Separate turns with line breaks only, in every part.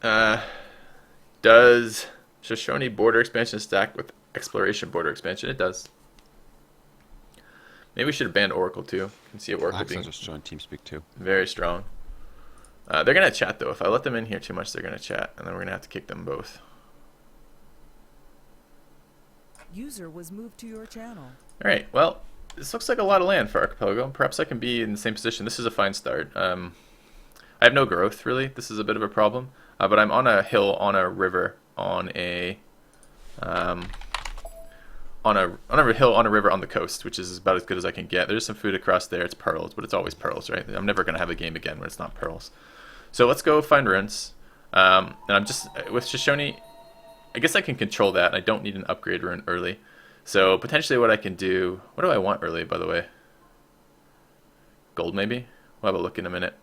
Uh, does Shoshone border expansion stack with exploration border expansion? It does. Maybe we should have banned Oracle too. You can see Oracle
Actually, I
being
just joined TeamSpeak too.
very strong. They're gonna chat though. If I let them in here too much, they're gonna chat, and then we're gonna have to kick them both.
User was moved to your channel.
All right. Well, this looks like a lot of land for Archipelago. Perhaps I can be in the same position. This is a fine start. I have no growth really. This is a bit of a problem. But I'm on a hill, on a river, on a hill, on a river, on the coast, which is about as good as I can get. There's some food across there. It's pearls, but it's always pearls, right? I'm never gonna have a game again when it's not pearls. So let's go find runes. And I'm just with Shoshone. I guess I can control that. I don't need an upgrade rune early. So potentially what I can do... What do I want early, by the way? Gold, maybe? We'll have a look in a minute.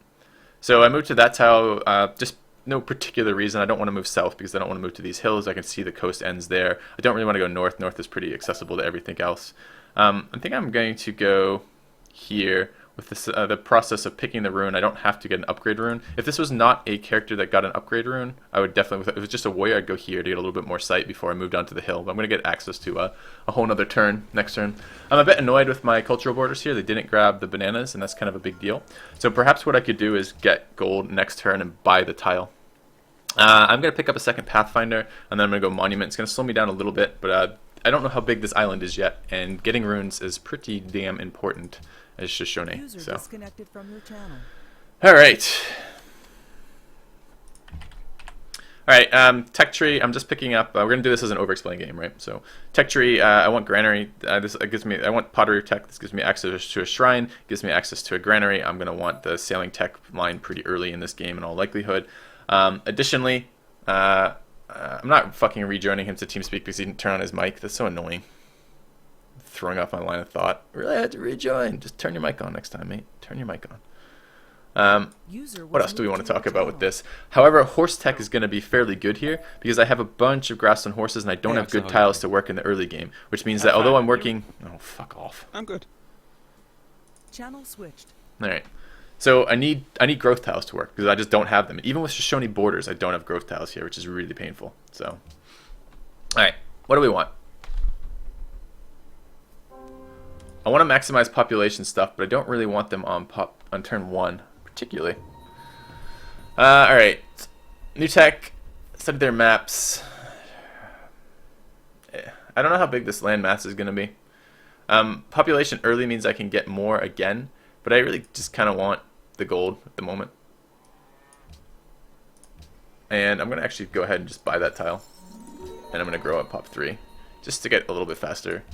So I moved to that tile, just no particular reason. I don't want to move south because I don't want to move to these hills. I can see the coast ends there. I don't really want to go north. North is pretty accessible to everything else. I think I'm going to go here with this, the process of picking the rune. I don't have to get an upgrade rune. If this was not a character that got an upgrade rune, I would definitely, if it was just a warrior, I'd go here to get a little bit more sight before I moved on to the hill. But I'm going to get access to a whole nother turn next turn. I'm a bit annoyed with my cultural borders here. They didn't grab the bananas, and that's kind of a big deal. So perhaps what I could do is get gold next turn and buy the tile. I'm going to pick up a second Pathfinder, and then I'm going to go Monument. It's going to slow me down a little bit, but I don't know how big this island is yet, and getting runes is pretty damn important as Shoshone.
User
So,
disconnected from your channel.
all right. All right, tech tree, I'm just picking up, we're going to do this as an over-explain game, right? So, tech tree, I want granary, this gives me, I want pottery tech, this gives me access to a shrine, gives me access to a granary. I'm going to want the sailing tech line pretty early in this game in all likelihood. Additionally, I'm not fucking rejoining him to TeamSpeak because he didn't turn on his mic. That's so annoying. Throwing off my line of thought. Really, I had to rejoin. Just turn your mic on next time, mate. Turn your mic on. What else do we want to talk about with this? However, horse tech is going to be fairly good here because I have a bunch of grassland horses and I don't have good tiles to work in the early game, which means that although I'm working... Oh, fuck off.
I'm good.
Channel switched.
All right. So I need growth tiles to work because I just don't have them. Even with Shoshone borders, I don't have growth tiles here, which is really painful. So, all right, what do we want? I want to maximize population stuff, but I don't really want them on turn 1 particularly. All right, new tech. Study their maps. I don't know how big this land mass is going to be. Population early means I can get more again, but I really just kind of want the gold at the moment. And I'm going to actually go ahead and just buy that tile. And I'm going to grow up pop 3 just to get a little bit faster.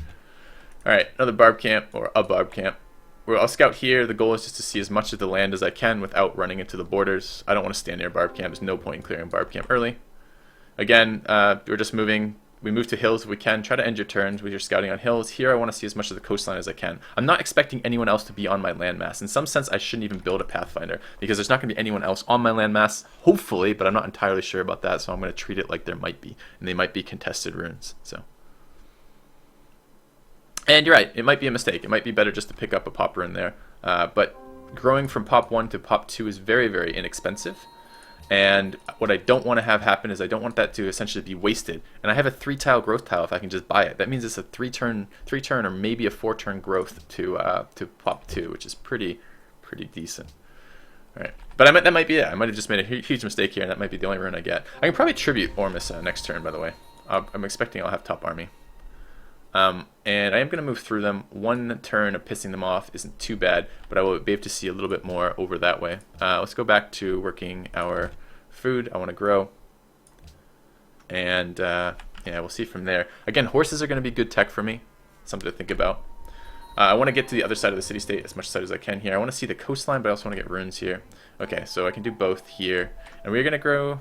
Alright, another barb camp, or a barb camp. Where I'll scout here. The goal is just to see as much of the land as I can without running into the borders. I don't want to stand near barb camp. There's no point in clearing barb camp early. Again, we're just moving. We move to hills if we can. Try to end your turns with your scouting on hills. Here I want to see as much of the coastline as I can. I'm not expecting anyone else to be on my landmass. In some sense, I shouldn't even build a Pathfinder because there's not going to be anyone else on my landmass, hopefully, but I'm not entirely sure about that, so I'm going to treat it like there might be. And they might be contested runes. So. And you're right, it might be a mistake. It might be better just to pick up a pop rune there. But growing from pop 1 to pop 2 is very, very inexpensive. And what I don't want to have happen is I don't want that to essentially be wasted. And I have a 3-tile growth tile if I can just buy it. That means it's a 3-turn or maybe a 4-turn growth to pop 2, which is pretty decent. All right, but that might be it. I might have just made a huge mistake here, and that might be the only rune I get. I can probably tribute Ormus next turn, by the way. I'm expecting I'll have top army. And I am going to move through them. One turn of pissing them off isn't too bad, but I will be able to see a little bit more over that way. Let's go back to working our food. I want to grow. And yeah, we'll see from there. Again, horses are going to be good tech for me. Something to think about. I want to get to the other side of the city-state as much side as I can here. I want to see the coastline, but I also want to get runes here. Okay, so I can do both here. And we're going to grow...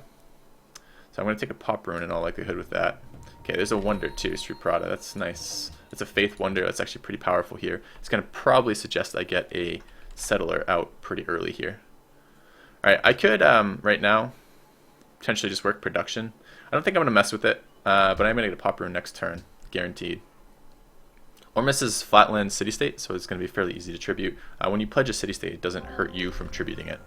So I'm going to take a pop rune in all likelihood with that. Okay, there's a wonder too, Sri Prada. That's nice. That's a faith wonder. That's actually pretty powerful here. It's going to probably suggest I get a settler out pretty early here. All right, I could right now potentially just work production. I don't think I'm going to mess with it, but I'm going to get a pop rune next turn, guaranteed. Ormus is flatland city-state, so it's going to be fairly easy to tribute. When you pledge a city-state, it doesn't hurt you from tributing it.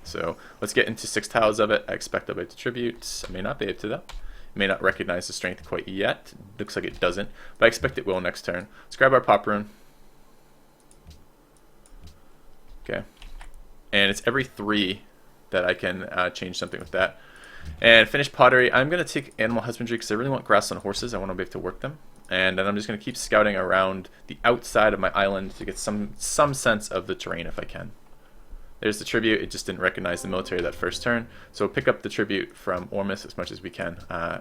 So let's get into 6 tiles of it. I expect I'll be able to tribute. I may not be able to though. May not recognize the strength quite yet. Looks like it doesn't, but I expect it will next turn. Let's grab our pop rune. Okay, and it's every 3 that I can change something with that. And finish pottery. I'm going to take animal husbandry because I really want grass on horses. I want to be able to work them. And then I'm just going to keep scouting around the outside of my island to get some sense of the terrain if I can. There's the tribute. It just didn't recognize the military that first turn. So we'll pick up the tribute from Ormus as much as we can,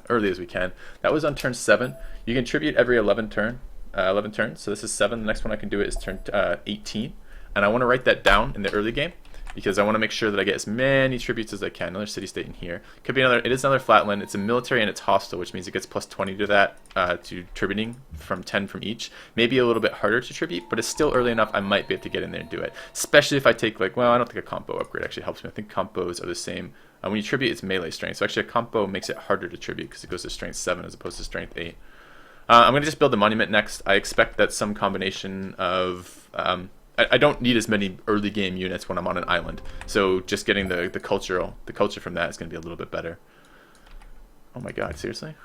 early as we can. That was on turn 7. You can tribute every 11 turns. So this is 7. The next one I can do it is turn 18. And I want to write that down in the early game because I want to make sure that I get as many tributes as I can. Another city-state in here. Could be another. It is another flatland. It's a military and it's hostile, which means it gets plus 20 to that, to tributing from 10 from each. Maybe a little bit harder to tribute, but it's still early enough. I might be able to get in there and do it. Especially if I take I don't think a compo upgrade actually helps me. I think compos are the same. When you tribute, it's melee strength. So actually a compo makes it harder to tribute because it goes to strength 7 as opposed to strength 8. I'm going to just build the monument next. I expect that some combination of... I don't need as many early game units when I'm on an island, so just getting the culture from that is going to be a little bit better. Oh my god, seriously?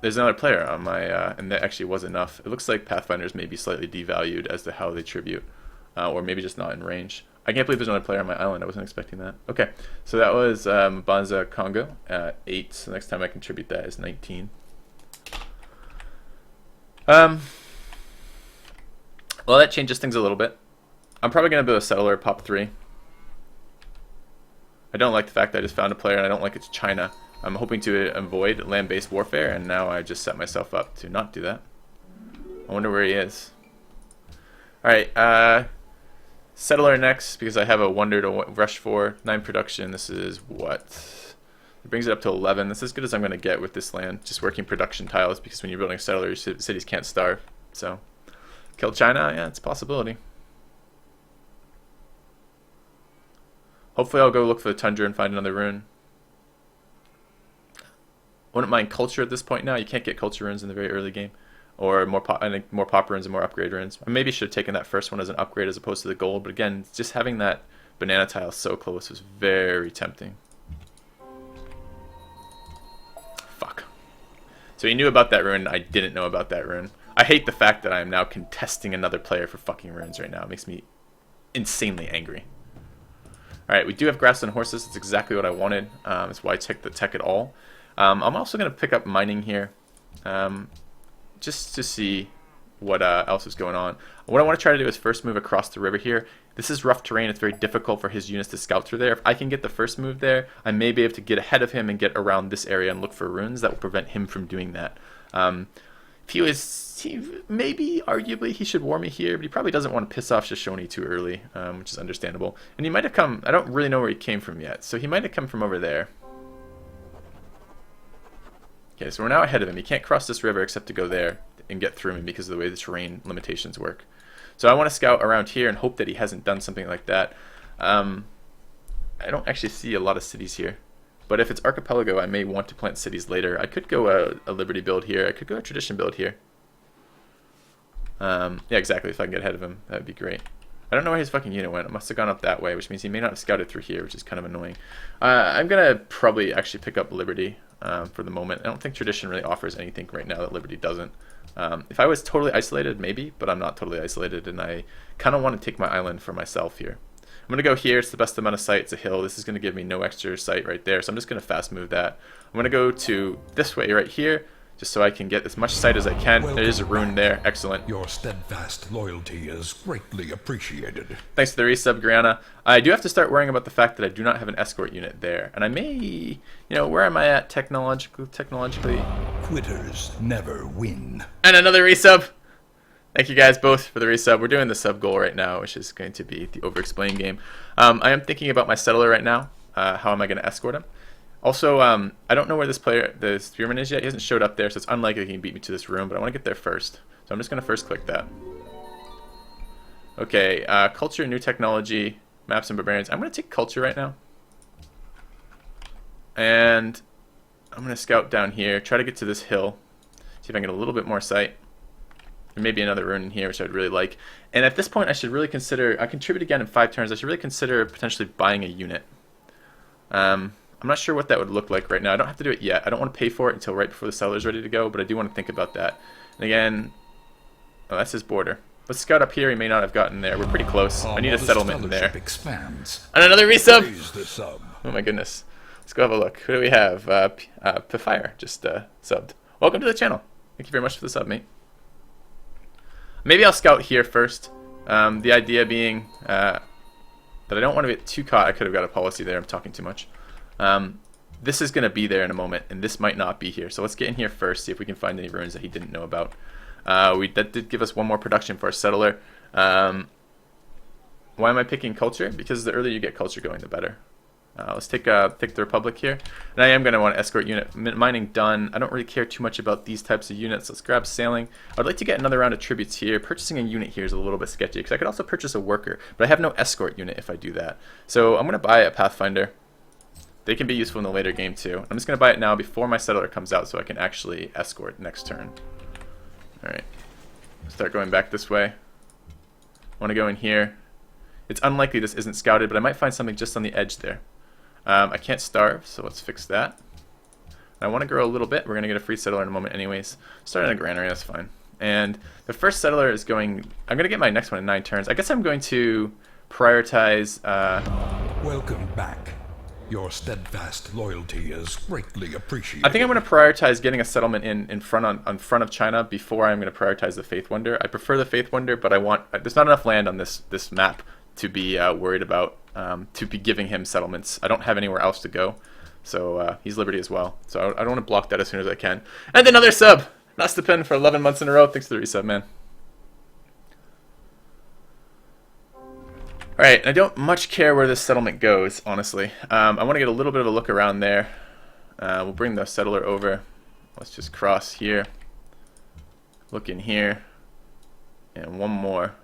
There's another player on my, and that actually was enough. It looks like Pathfinders may be slightly devalued as to how they tribute, or maybe just not in range. I can't believe there's another player on my island. I wasn't expecting that. Okay, so that was Banza Congo at 8. So next time I contribute that is 19. Well, that changes things a little bit. I'm probably going to build a settler, pop 3. I don't like the fact that I just found a player, and I don't like it's China. I'm hoping to avoid land-based warfare, and now I just set myself up to not do that. I wonder where he is. Alright, settler next, because I have a wonder to rush for. 9 production, this is what? It brings it up to 11. That's as good as I'm going to get with this land. Just working production tiles, because when you're building a settler, your cities can't starve. So, kill China? Yeah, it's a possibility. Hopefully I'll go look for the tundra and find another rune. Wouldn't mind culture at this point now. You can't get culture runes in the very early game. Or I think more pop runes and more upgrade runes. I maybe should have taken that first one as an upgrade as opposed to the gold. But again, just having that banana tile so close was very tempting. Fuck. So he knew about that rune, I didn't know about that rune. I hate the fact that I am now contesting another player for fucking runes right now. It makes me insanely angry. Alright, we do have grass and horses. That's exactly what I wanted. That's why I took the tech at all. I'm also going to pick up mining here. Just to see what else is going on. What I want to try to do is first move across the river here. This is rough terrain. It's very difficult for his units to scout through there. If I can get the first move there, I may be able to get ahead of him and get around this area and look for runes that will prevent him from doing that. Maybe, arguably, he should war me here, but he probably doesn't want to piss off Shoshone too early, which is understandable. And he might have come, I don't really know where he came from yet, so he might have come from over there. Okay, so we're now ahead of him. He can't cross this river except to go there and get through me because of the way the terrain limitations work. So I want to scout around here and hope that he hasn't done something like that. I don't actually see a lot of cities here. But if it's archipelago, I may want to plant cities later. I could go a liberty build here. I could go a tradition build here. Yeah, exactly. If I can get ahead of him, that would be great. I don't know where his fucking unit went. It must have gone up that way, which means he may not have scouted through here, which is kind of annoying. I'm going to probably actually pick up Liberty for the moment. I don't think Tradition really offers anything right now that Liberty doesn't. If I was totally isolated, maybe, but I'm not totally isolated, and I kind of want to take my island for myself here. I'm going to go here. It's the best amount of sight. It's a hill. This is going to give me no extra sight right there, so I'm just going to fast move that. I'm going to go to this way right here, just so I can get as much sight as I can. There is a rune there. Excellent.
Your steadfast loyalty is greatly appreciated.
Thanks for the resub, Griana. I do have to start worrying about the fact that I do not have an escort unit there. And I may, where am I at technologically?
Quitters never win.
And another resub. Thank you guys both for the resub. We're doing the sub goal right now, which is going to be the over-explain game. I am thinking about my settler right now. How am I going to escort him? Also, I don't know where the spearman is yet. He hasn't showed up there, so it's unlikely he can beat me to this room, but I want to get there first. So I'm just going to first click that. Okay, culture, new technology, maps and barbarians. I'm going to take culture right now. And I'm going to scout down here, try to get to this hill, see if I can get a little bit more sight. There may be another rune in here, which I would really like. And at this point, I should really consider, I contribute again in 5 turns, I should really consider potentially buying a unit. I'm not sure what that would look like right now. I don't have to do it yet. I don't want to pay for it until right before the settler's ready to go, but I do want to think about that. And again, oh, that's his border. Let's scout up here. He may not have gotten there. We're pretty close. I need a settlement in there.
Expands.
And another resub!
Praise the sub.
Oh my goodness. Let's go have a look. Who do we have? Pfire just subbed. Welcome to the channel. Thank you very much for the sub, mate. Maybe I'll scout here first. The idea being that I don't want to get too caught. I could have got a policy there. I'm talking too much. This is going to be there in a moment, and this might not be here. So let's get in here first, see if we can find any ruins that he didn't know about. That did give us 1 more production for our settler. Why am I picking culture? Because the earlier you get culture going, the better. Let's pick the Republic here. And I am going to want to escort unit. Mining done. I don't really care too much about these types of units. Let's grab sailing. I'd like to get another round of tributes here. Purchasing a unit here is a little bit sketchy because I could also purchase a worker, but I have no escort unit if I do that. So I'm going to buy a Pathfinder. They can be useful in the later game too. I'm just going to buy it now before my settler comes out so I can actually escort next turn. Alright. Start going back this way. I want to go in here. It's unlikely this isn't scouted, but I might find something just on the edge there. I can't starve, so let's fix that. I want to grow a little bit. We're going to get a free settler in a moment anyways. Start in a granary, that's fine. And the first settler is going... I'm going to get my next one in 9 turns. I guess I'm going to prioritize...
Welcome back. Your steadfast loyalty is greatly appreciated.
I think I'm going to prioritize getting a settlement in front of China before I'm going to prioritize the Faith Wonder. I prefer the Faith Wonder, but I want... There's not enough land on this map to be worried about, to be giving him settlements. I don't have anywhere else to go, so he's Liberty as well. So I don't want to block that as soon as I can. And another sub! Not stupend for 11 months in a row. Thanks for the resub, man. Alright, I don't much care where this settlement goes, honestly. I want to get a little bit of a look around there. We'll bring the settler over. Let's just cross here. Look in here. And one more.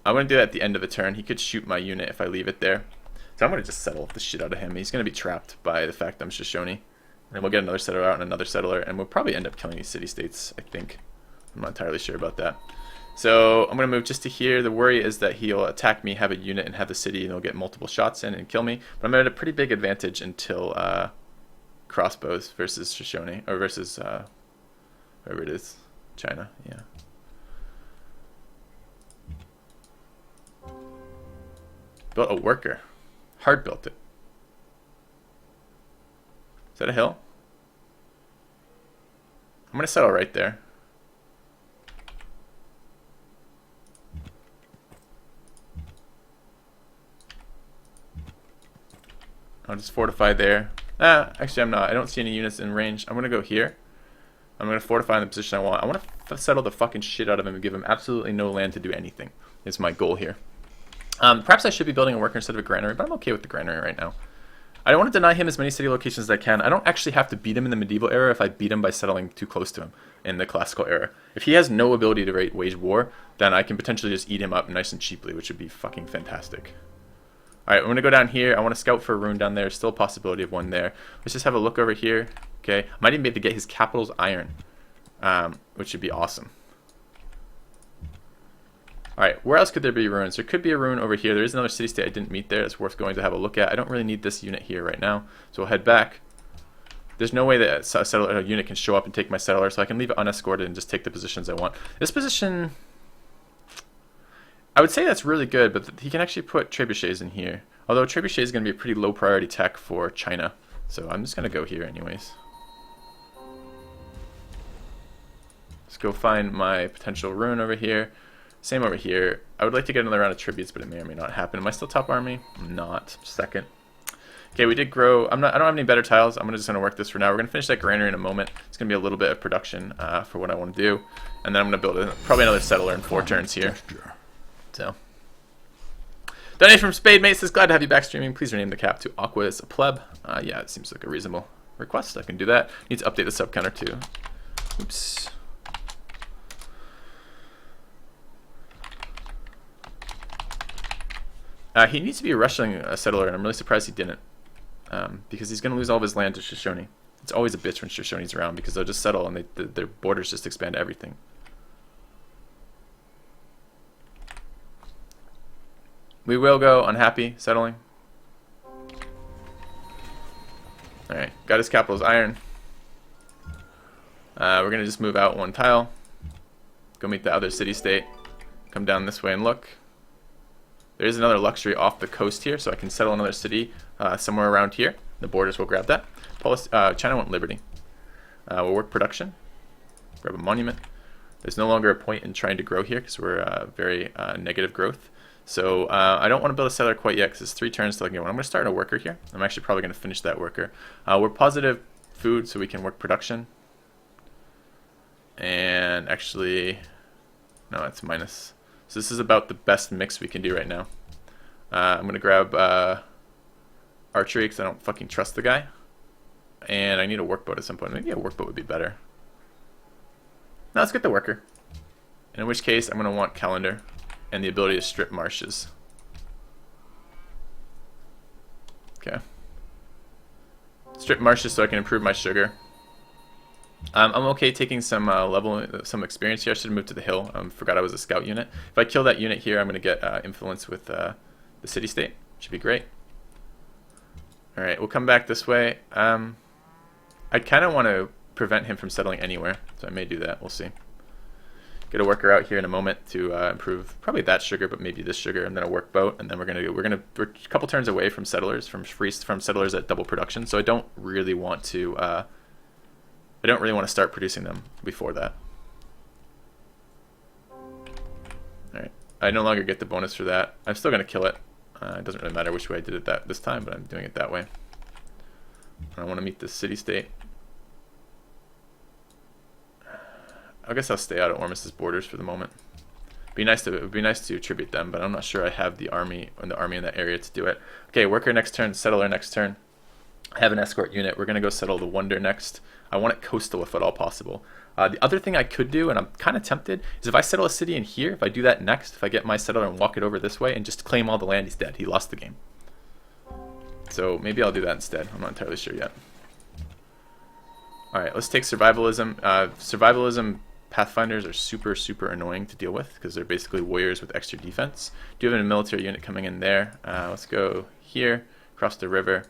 I'm going to do that at the end of the turn. He could shoot my unit if I leave it there. So I'm going to just settle the shit out of him. He's going to be trapped by the fact I'm Shoshone. And we'll get another settler out and another settler. And we'll probably end up killing these city-states, I think. I'm not entirely sure about that. So I'm going to move just to here. The worry is that he'll attack me, have a unit, and have the city, and he'll get multiple shots in and kill me. But I'm at a pretty big advantage until crossbows versus Shoshone, or versus wherever it is, China, yeah. Built a worker. Hard built it. Is that a hill? I'm going to settle right there. I'll just fortify there. Actually I'm not. I don't see any units in range. I'm going to go here. I'm going to fortify in the position I want. I want to settle the fucking shit out of him and give him absolutely no land to do anything. Is my goal here. Perhaps I should be building a worker instead of a granary, but I'm okay with the granary right now. I don't want to deny him as many city locations as I can. I don't actually have to beat him in the medieval era if I beat him by settling too close to him in the classical era. If he has no ability to wage war, then I can potentially just eat him up nice and cheaply, which would be fucking fantastic. Alright, I'm going to go down here. I want to scout for a rune down there. Still a possibility of one there. Let's just have a look over here. Okay, might even be able to get his capital's iron, which would be awesome. Alright, where else could there be ruins? There could be a ruin over here. There is another city-state I didn't meet there. It's worth going to have a look at. I don't really need this unit here right now, so we'll head back. There's no way that a unit can show up and take my settler, so I can leave it unescorted and just take the positions I want. This position, I would say that's really good, but he can actually put trebuchets in here. Although trebuchet is going to be a pretty low priority tech for China, so I'm just going to go here anyways. Let's go find my potential ruin over here. Same over here. I would like to get another round of tributes, but it may or may not happen. Am I still top army? I'm not. Second. Okay, we did grow. I don't have any better tiles. I'm just going to work this for now. We're going to finish that granary in a moment. It's going to be a little bit of production for what I want to do. And then I'm going to build probably another settler in 4 turns here. So. Donation from Spade Mate says, glad to have you back streaming. Please rename the cap to Aqua as a pleb. Yeah, it seems like a reasonable request. I can do that. Need to update the sub counter too. Oops. He needs to be rushing a settler, and I'm really surprised he didn't. Because he's going to lose all of his land to Shoshone. It's always a bitch when Shoshone's around, because they'll just settle and their borders just expand everything. We will go unhappy, settling. Alright, got his capital as iron. We're going to just move out one tile. Go meet the other city-state. Come down this way and look. There is another luxury off the coast here, so I can settle another city somewhere around here. The borders will grab that. China want liberty. We'll work production. Grab a monument. There's no longer a point in trying to grow here because we're very negative growth. So I don't want to build a settler quite yet because it's 3 turns till I can get one. I'm going to start a worker here. I'm actually probably going to finish that worker. We're positive food so we can work production. And actually, no, it's minus. So this is about the best mix we can do right now. I'm going to grab archery because I don't fucking trust the guy. And I need a workboat at some point. Maybe a workboat would be better. No, let's get the worker. And in which case, I'm going to want calendar and the ability to strip marshes. Okay. Strip marshes so I can improve my sugar. I'm okay taking some some experience here. I should have moved to the hill. Forgot I was a scout unit. If I kill that unit here, I'm going to get influence with the city-state. Should be great. Alright, we'll come back this way. I kind of want to prevent him from settling anywhere, so I may do that. We'll see. Get a worker out here in a moment to improve probably that sugar, but maybe this sugar, and then a workboat, and then we're a couple turns away from settlers, from settlers at double production. So I don't really want to start producing them before that. All right, I no longer get the bonus for that. I'm still gonna kill it. It doesn't really matter which way I did it this time, but I'm doing it that way. I want to meet the city-state. I guess I'll stay out of Ormus's borders for the moment. It would be nice to tribute them, but I'm not sure I have the army in that area to do it. Okay, worker next turn, settler next turn. I have an escort unit. We're gonna go settle the Wonder next. I want it coastal if at all possible. The other thing I could do, and I'm kind of tempted, is if I settle a city in here, if I do that next, if I get my settler and walk it over this way and just claim all the land, he's dead. He lost the game. So maybe I'll do that instead. I'm not entirely sure yet. Alright, let's take survivalism. Survivalism Pathfinders are super, super annoying to deal with because they're basically warriors with extra defense. Do have a military unit coming in there. Let's go here, across the river.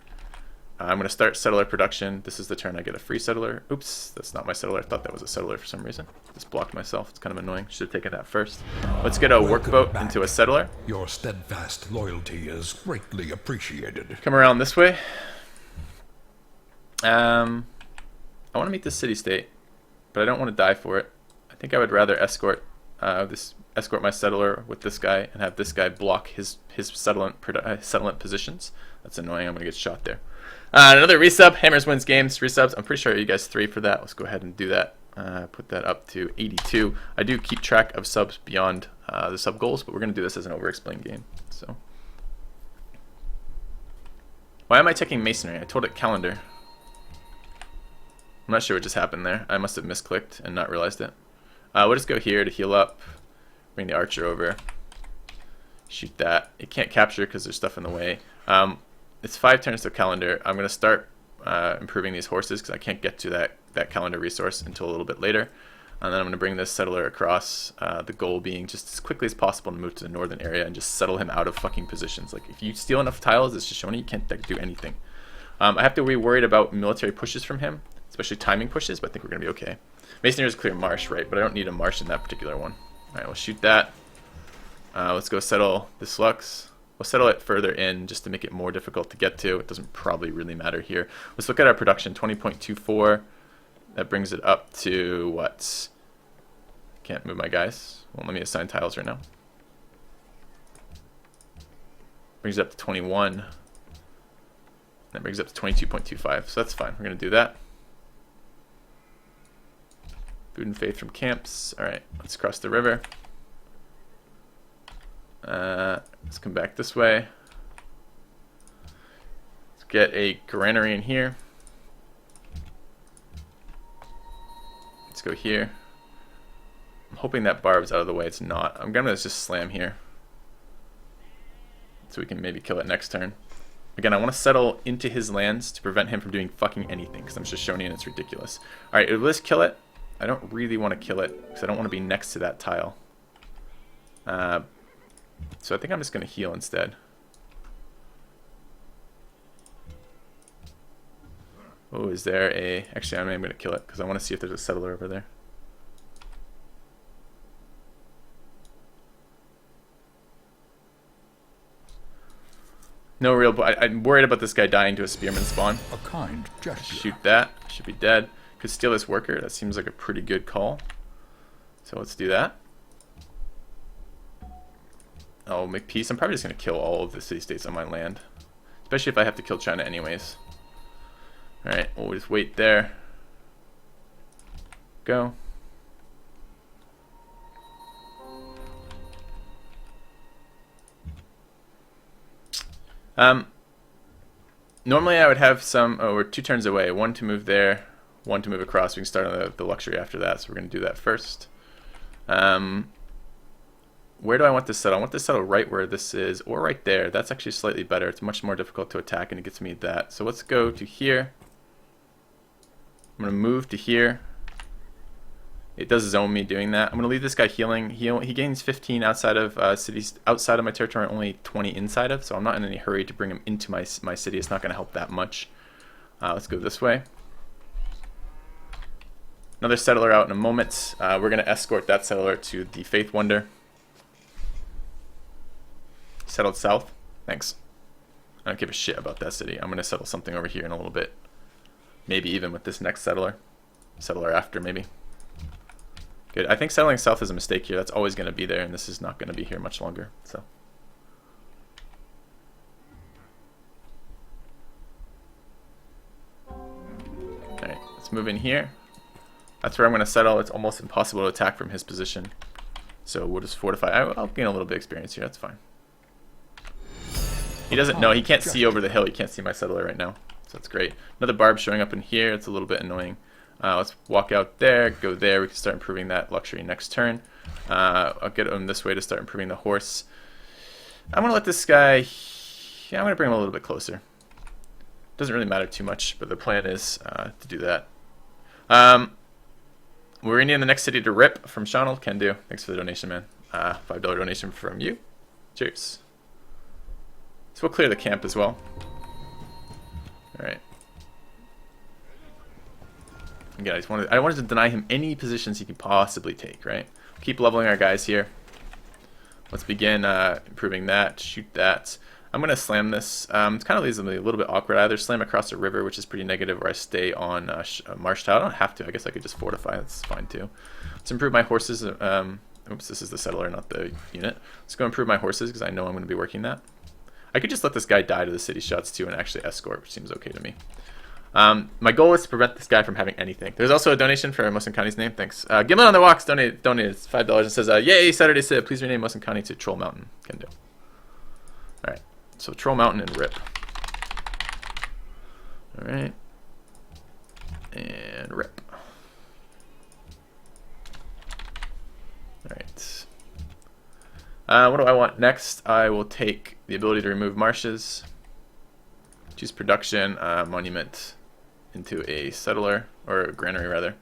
I'm going to start settler production. This is the turn I get a free settler. Oops, that's not my settler. I thought that was a settler for some reason. Just blocked myself. It's kind of annoying. Should have taken that first. Let's get a workboat into a settler.
Your steadfast loyalty is greatly appreciated.
Come around this way. I want to meet the city-state, but I don't want to die for it. I think I would rather escort my settler with this guy and have this guy block his settlement positions. That's annoying. I'm gonna get shot there. Another resub. Hammers wins games. Resubs. I'm pretty sure you guys 3 for that. Let's go ahead and do that. Put that up to 82. I do keep track of subs beyond the sub goals, but we're gonna do this as an over-explained game. So, why am I checking masonry? I told it calendar. I'm not sure what just happened there. I must have misclicked and not realized it. We'll just go here to heal up. Bring the archer over. Shoot that. It can't capture because there's stuff in the way. It's 5 turns to calendar. I'm going to start improving these horses because I can't get to that calendar resource until a little bit later. And then I'm going to bring this settler across, the goal being just as quickly as possible to move to the northern area and just settle him out of fucking positions. Like, if you steal enough tiles as Shoshone, you can't do anything. I have to be worried about military pushes from him, especially timing pushes, but I think we're going to be okay. Masonry is clear marsh, right? But I don't need a marsh in that particular one. Alright, we'll shoot that. Let's go settle this Lux. We'll settle it further in just to make it more difficult to get to. It doesn't probably really matter here. Let's look at our production, 20.24. That brings it up to what? Can't move my guys. Won't let me assign tiles right now. Brings it up to 21. That brings it up to 22.25. So that's fine. We're going to do that. Food and faith from camps. Alright, let's cross the river. Let's come back this way. Let's get a granary in here. Let's go here. I'm hoping that barb's out of the way. It's not. I'm gonna just slam here. So we can maybe kill it next turn. Again, I want to settle into his lands to prevent him from doing fucking anything because I'm Shoshone and it's ridiculous. Alright, let's kill it. I don't really want to kill it because I don't want to be next to that tile. So I think I'm just going to heal instead. Oh, is there a... Actually, I'm going to kill it because I want to see if there's a settler over there. No real... I'm worried about this guy dying to a spearman spawn.
A kind gesture.
Shoot that. Should be dead. Could steal this worker. That seems like a pretty good call. So let's do that. I'll make peace. I'm probably just going to kill all of the city-states on my land. Especially if I have to kill China anyways. Alright, we'll just wait there. Go. Normally I would have some... Oh, we're 2 turns away. 1 to move there, 1 to move across. We can start on the luxury after that, so we're going to do that first. Where do I want this settle? I want this settle right where this is, or right there. That's actually slightly better. It's much more difficult to attack, and it gets me that. So let's go to here. I'm going to move to here. It does zone me doing that. I'm going to leave this guy healing. He gains 15 outside of cities outside of my territory, only 20 inside of, so I'm not in any hurry to bring him into my city. It's not going to help that much. Let's go this way. Another settler out in a moment. We're going to escort that settler to the Faith Wonder. Settled south. Thanks. I don't give a shit about that city. I'm going to settle something over here in a little bit. Maybe even with this next settler. Settler after, maybe. Good. I think settling south is a mistake here. That's always going to be there, and this is not going to be here much longer. So. Alright, let's move in here. That's where I'm going to settle. It's almost impossible to attack from his position. So we'll just fortify. I'll gain a little bit of experience here. That's fine. He doesn't know. He can't see over the hill. He can't see my settler right now. So that's great. Another barb showing up in here. It's a little bit annoying. Let's walk out there, go there. We can start improving that luxury next turn. I'll get him this way to start improving the horse. I'm going to let this guy... Yeah, I'm going to bring him a little bit closer. Doesn't really matter too much, but the plan is to do that. We're in the next city to rip from Shoshone. Can do. Thanks for the donation, man. $5 donation from you. Cheers. So we'll clear the camp as well. Alright. Again, I wanted to deny him any positions he could possibly take, right? Keep leveling our guys here. Let's begin improving that. Shoot that. I'm going to slam this. It kind of leaves me a little bit awkward. I either slam across a river, which is pretty negative, or I stay on marsh tile. I don't have to. I guess I could just fortify. That's fine too. Let's improve my horses. Oops, this is the settler, not the unit. Let's go improve my horses because I know I'm going to be working that. I could just let this guy die to the city shots too and actually escort, which seems okay to me. My goal is to prevent this guy from having anything. There's also a donation for Muslim County's name. Thanks. Gimlet on the Walks donated $5 and says, yay, Saturday Civ. Please rename Muslim County to Troll Mountain. Can do. Alright. So Troll Mountain and rip. Alright. And rip. Alright. What do I want next? I will take the ability to remove marshes. Choose production, monument into a settler, or a granary rather,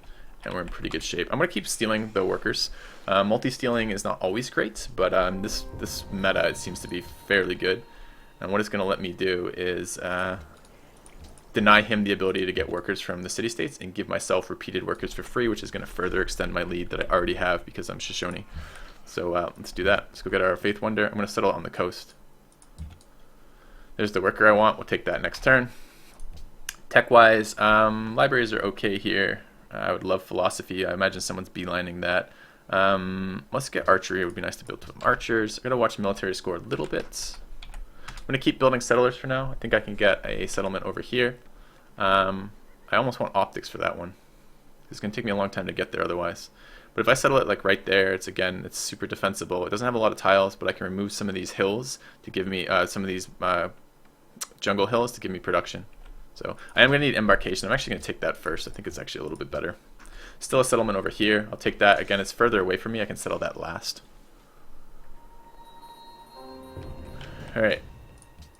and we're in pretty good shape. I'm going to keep stealing the workers. Multi-stealing is not always great, but this meta it seems to be fairly good. And what it's going to let me do is deny him the ability to get workers from the city-states and give myself repeated workers for free, which is going to further extend my lead that I already have because I'm Shoshone. So let's do that. Let's go get our Faith Wonder. I'm going to settle on the coast. There's the worker I want. We'll take that next turn. Tech-wise, libraries are okay here. I would love philosophy. I imagine someone's beelining that. Let's get archery. It would be nice to build some archers. I'm going to watch military score a little bit. I'm going to keep building settlers for now. I think I can get a settlement over here. I almost want optics for that one. It's going to take me a long time to get there otherwise. But if I settle it like right there, it's super defensible. It doesn't have a lot of tiles, but I can remove some of these hills to give me some of these jungle hills to give me production. So I am going to need embarkation. I'm actually going to take that first. I think it's actually a little bit better. Still a settlement over here. I'll take that. Again, it's further away from me. I can settle that last. Alright.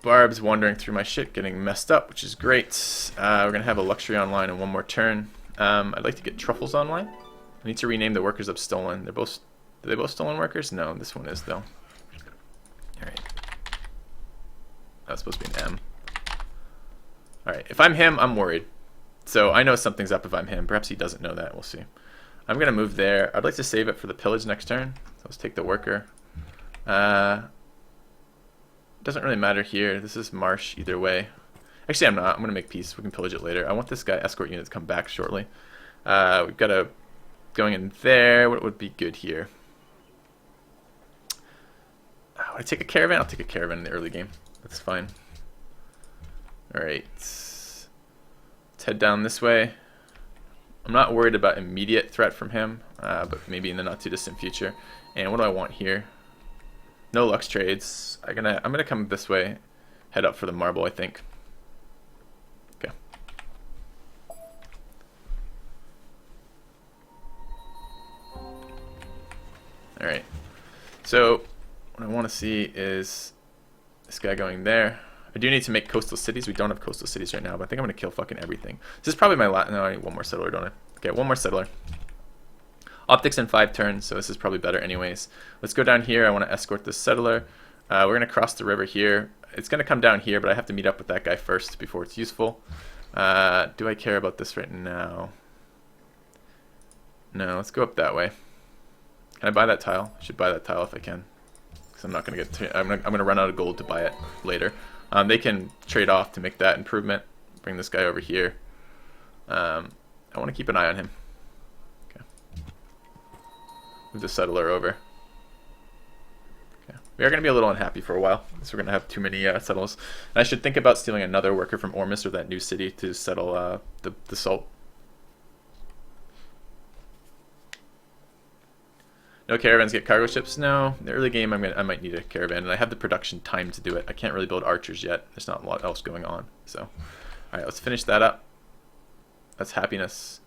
Barb's wandering through my shit, getting messed up, which is great. We're going to have a luxury online in one more turn. I'd like to get truffles online. I need to rename the workers I've stolen. Are they both stolen workers? No, this one is though. That's supposed to be an M. Alright, if I'm him, I'm worried. So I know something's up if I'm him. Perhaps he doesn't know that. We'll see. I'm going to move there. I'd like to save it for the pillage next turn. So let's take the worker. Doesn't really matter here. This is marsh either way. Actually, I'm not. I'm going to make peace. We can pillage it later. I want this guy escort unit to come back shortly. We've got a going in there. What would be good here? Would I take a caravan? I'll take a caravan in the early game. That's fine. Alright. Let's head down this way. I'm not worried about immediate threat from him, but maybe in the not too distant future. And what do I want here? No Lux trades. I'm gonna come this way, head up for the marble, I think. Okay. Alright. So what I want to see is this guy going there. I do need to make coastal cities. We don't have coastal cities right now, but I think I'm going to kill fucking everything. This is probably my last... No, I need one more settler, don't I? Okay, one more settler. Optics in 5 turns, so this is probably better anyways. Let's go down here. I want to escort this settler. We're going to cross the river here. It's going to come down here, but I have to meet up with that guy first before it's useful. Do I care about this right now? No, let's go up that way. Can I buy that tile? I should buy that tile if I can. Because I'm not going to get... I'm going to run out of gold to buy it later. They can trade off to make that improvement. Bring this guy over here. I want to keep an eye on him. Okay. Move the settler over. Okay. We are going to be a little unhappy for a while, because we're going to have too many settles. And I should think about stealing another worker from Ormus or that new city to settle the salt. No caravans get cargo ships? No. In the early game, I might need a caravan, and I have the production time to do it. I can't really build archers yet. There's not a lot else going on. So, alright, let's finish that up. That's happiness.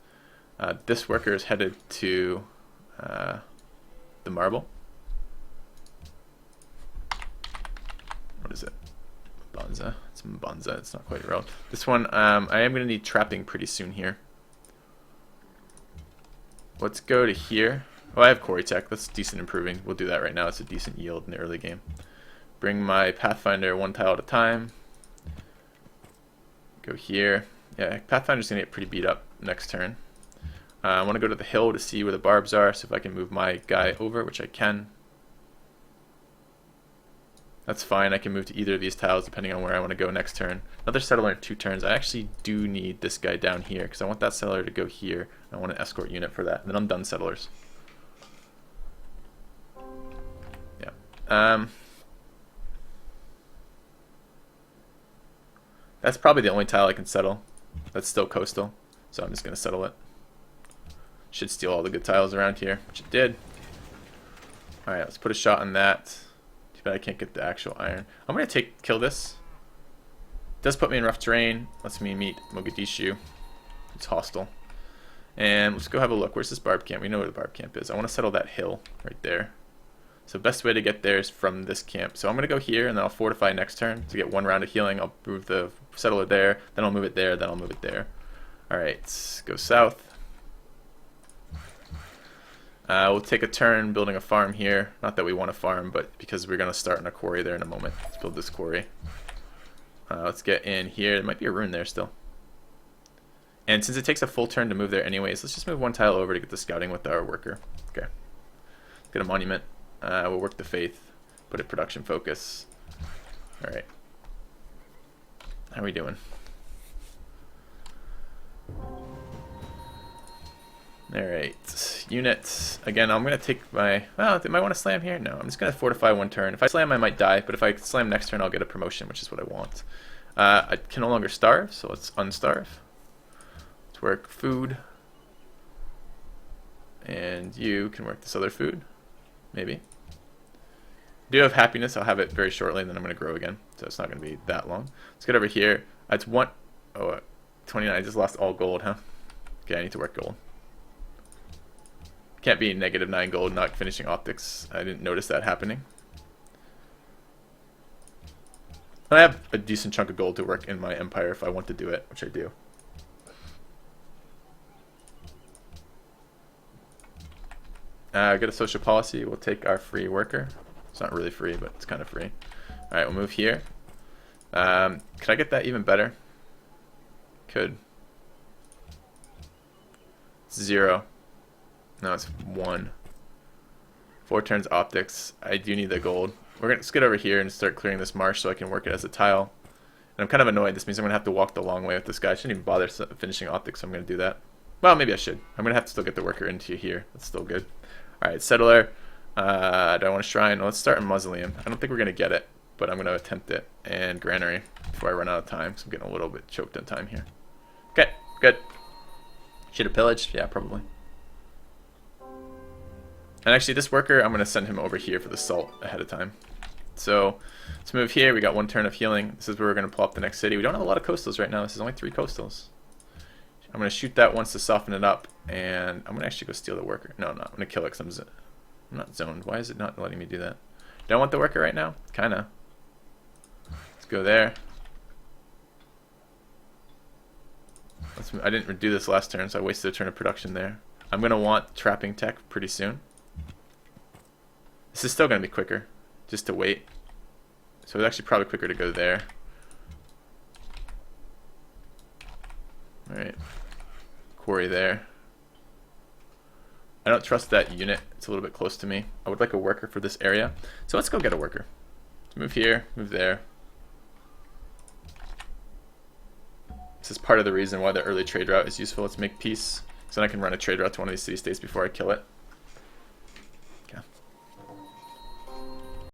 This worker is headed to the marble. What is it? Bonza. It's Bonza. It's not quite real. This one, I am going to need trapping pretty soon here. Let's go to here. Oh, I have quarry tech. That's decent improving. We'll do that right now. It's a decent yield in the early game. Bring my Pathfinder one tile at a time. Go here. Yeah, Pathfinder's going to get pretty beat up next turn. I want to go to the hill to see where the barbs are, so if I can move my guy over, which I can. That's fine. I can move to either of these tiles depending on where I want to go next turn. Another settler in 2 turns. I actually do need this guy down here because I want that settler to go here. I want an escort unit for that. And then I'm done settlers. Yeah. That's probably the only tile I can settle. That's still coastal, so I'm just going to settle it. Should steal all the good tiles around here, which it did. Alright, let's put a shot on that. Too bad I can't get the actual iron. I'm going to kill this. It does put me in rough terrain. Lets me meet Mogadishu. It's hostile. And let's go have a look. Where's this barb camp? We know where the barb camp is. I want to settle that hill right there. So best way to get there is from this camp. So I'm going to go here, and then I'll fortify next turn to get 1 round of healing. I'll move the settler there, then I'll move it there, then I'll move it there. Alright, let's go south. We'll take a turn building a farm here. Not that we want a farm, but because we're going to start in a quarry there in a moment. Let's build this quarry. Let's get in here. There might be a rune there still. And since it takes a full turn to move there anyways, let's just move 1 tile over to get the scouting with our worker. Okay. Let's get a monument. We'll work the faith. Put a production focus. Alright. How are we doing? Alright. Units. Again, I'm going to take my... Well, do I want to slam here? No, I'm just going to fortify 1 turn. If I slam, I might die, but if I slam next turn, I'll get a promotion, which is what I want. I can no longer starve, so let's unstarve. Let's work food. And you can work this other food. Maybe. Do have happiness. I'll have it very shortly, and then I'm going to grow again. So it's not going to be that long. Let's get over here. It's 1... Oh, 29. I just lost all gold, huh? Okay, I need to work gold. Can't be -9 gold not finishing optics. I didn't notice that happening. I have a decent chunk of gold to work in my empire if I want to do it, which I do. Get a social policy. We'll take our free worker. It's not really free, but it's kind of free. Alright, we'll move here. Could I get that even better? Could. 0. No, it's 1. 4 turns optics. I do need the gold. Let's get over here and start clearing this marsh so I can work it as a tile. And I'm kind of annoyed. This means I'm going to have to walk the long way with this guy. I shouldn't even bother finishing optics, so I'm going to do that. Well, maybe I should. I'm going to have to still get the worker into here. That's still good. Alright, settler. Do I want a shrine? Well, let's start in mausoleum. I don't think we're going to get it, but I'm going to attempt it. And granary before I run out of time, because I'm getting a little bit choked on time here. Okay, good. Should have pillaged? Yeah, probably. And actually, this worker, I'm going to send him over here for the salt ahead of time. So, let's move here. We got 1 turn of healing. This is where we're going to pull up the next city. We don't have a lot of coastals right now. This is only 3 coastals. I'm going to shoot that once to soften it up. And I'm going to actually go steal the worker. No, I'm going to kill it because I'm not zoned. Why is it not letting me do that? Do I want the worker right now? Kind of. Let's go there. I didn't do this last turn, so I wasted a turn of production there. I'm going to want trapping tech pretty soon. This is still going to be quicker, just to wait. So it's actually probably quicker to go there. Alright. Quarry there. I don't trust that unit. It's a little bit close to me. I would like a worker for this area. So let's go get a worker. Let's move here, move there. This is part of the reason why the early trade route is useful. Let's make peace. So then I can run a trade route to one of these city-states before I kill it.